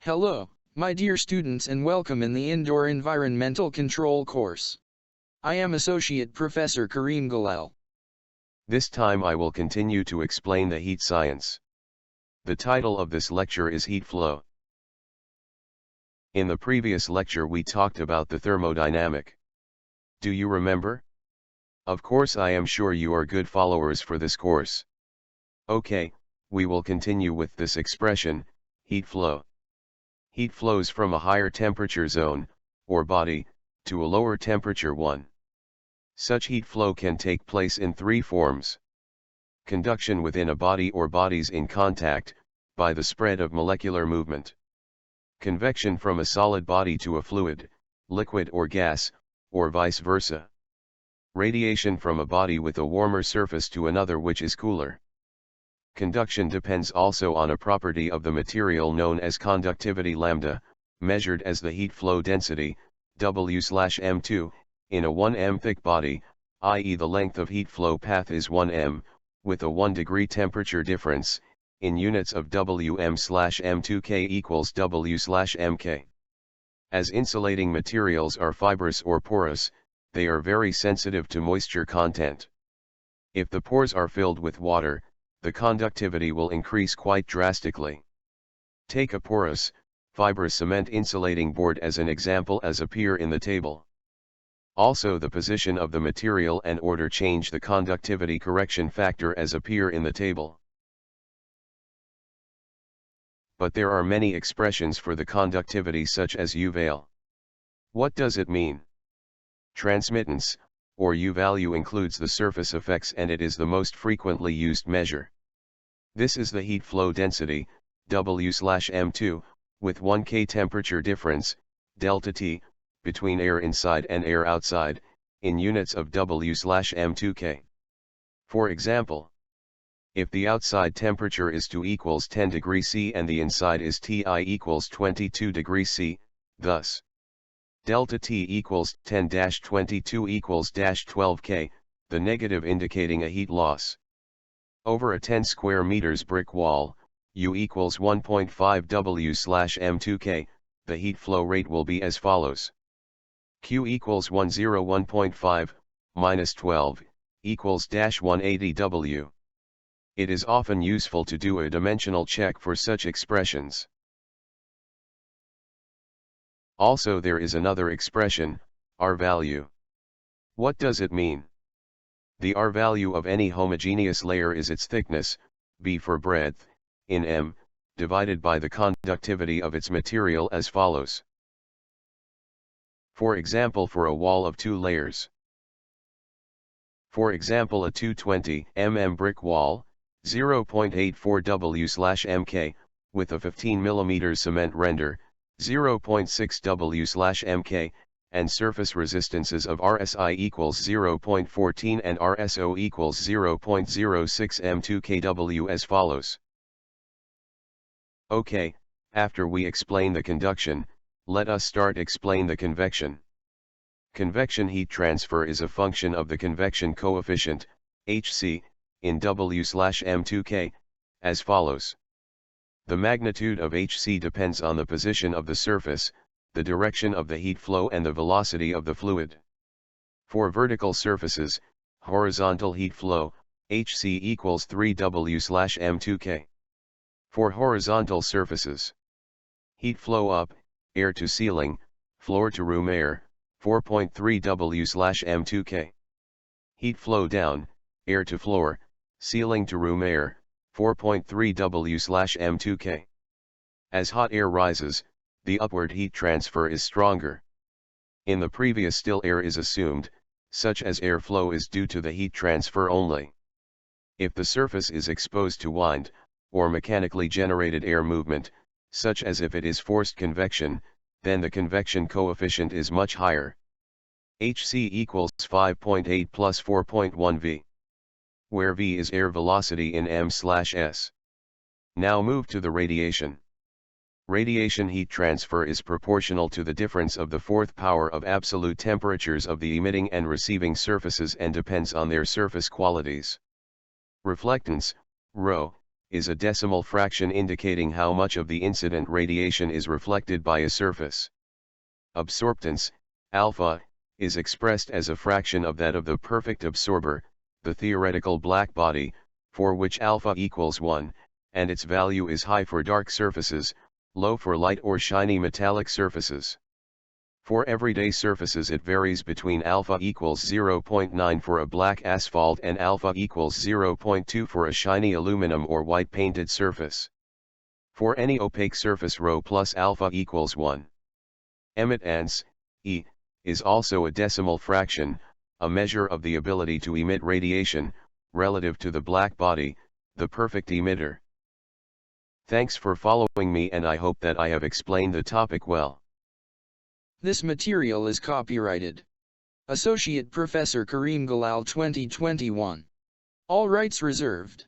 Hello, my dear students, and welcome in the Indoor Environmental Control course. I am Associate Professor Kareem Galal. This time I will continue to explain the heat science. The title of this lecture is Heat Flow. In the previous lecture we talked about the thermodynamic. Do you remember? Of course, I am sure you are good followers for this course. Okay, we will continue with this expression, heat flow. Heat flows from a higher temperature zone, or body, to a lower temperature one. Such heat flow can take place in three forms. Conduction within a body or bodies in contact, by the spread of molecular movement. Convection from a solid body to a fluid, liquid or gas, or vice versa. Radiation from a body with a warmer surface to another which is cooler. Conduction depends also on a property of the material known as conductivity lambda, measured as the heat flow density, W/m2, in a 1 m thick body, i.e. the length of heat flow path is 1 m, with a 1 degree temperature difference, in units of Wm/m2k equals W/mk. As insulating materials are fibrous or porous, they are very sensitive to moisture content. If the pores are filled with water, the conductivity will increase quite drastically. Take a porous, fibrous cement insulating board as an example as appear in the table. Also the position of the material and order change the conductivity correction factor as appear in the table. But there are many expressions for the conductivity such as U-val. What does it mean? Transmittance, or U-value, includes the surface effects and it is the most frequently used measure. This is the heat flow density, W/m2, with 1 K temperature difference, delta T, between air inside and air outside, in units of W/m2K. For example, if the outside temperature is 2 equals 10 degrees C and the inside is Ti equals 22 degrees C, thus, delta T equals 10-22 equals -12 K, the negative indicating a heat loss. Over a 10 square meters brick wall, U equals 1.5 W/m2K, the heat flow rate will be as follows. Q equals 101.5, minus 12, equals -180 W. It is often useful to do a dimensional check for such expressions. Also there is another expression, R value. What does it mean? The R value of any homogeneous layer is its thickness, B for breadth, in m, divided by the conductivity of its material as follows. For example, for a wall of 2 layers. For example, a 220 mm brick wall, 0.84 W/mk, with a 15 mm cement render, 0.6 W/mk, and surface resistances of RSI equals 0.14 and RSO equals 0.06 m2kW as follows. Okay, after we explain the conduction, let us start explain the convection. Convection heat transfer is a function of the convection coefficient, Hc, in W/m2k, as follows. The magnitude of Hc depends on the position of the surface, the direction of the heat flow and the velocity of the fluid. For vertical surfaces, horizontal heat flow, Hc equals 3 W/m2k. For horizontal surfaces, heat flow up, air to ceiling, floor to room air, 4.3 W/m2k. Heat flow down, air to floor, ceiling to room air, 4.3 W/m2k. As hot air rises, the upward heat transfer is stronger. In the previous still air is assumed, such as air flow is due to the heat transfer only. If the surface is exposed to wind, or mechanically generated air movement, such as if it is forced convection, then the convection coefficient is much higher. Hc equals 5.8 plus 4.1 V, where V is air velocity in m/s. Now move to the radiation. Radiation heat transfer is proportional to the difference of the fourth power of absolute temperatures of the emitting and receiving surfaces and depends on their surface qualities. Reflectance, ρ, is a decimal fraction indicating how much of the incident radiation is reflected by a surface. Absorptance, alpha, is expressed as a fraction of that of the perfect absorber, the theoretical black body, for which alpha equals 1, and its value is high for dark surfaces, low for light or shiny metallic surfaces. For everyday surfaces it varies between alpha equals 0.9 for a black asphalt and alpha equals 0.2 for a shiny aluminum or white painted surface. For any opaque surface ρ plus alpha equals 1. Emittance, E, is also a decimal fraction, a measure of the ability to emit radiation, relative to the black body, the perfect emitter. Thanks for following me, and I hope that I have explained the topic well. This material is copyrighted. Associate Professor Kareem Galal 2021. All rights reserved.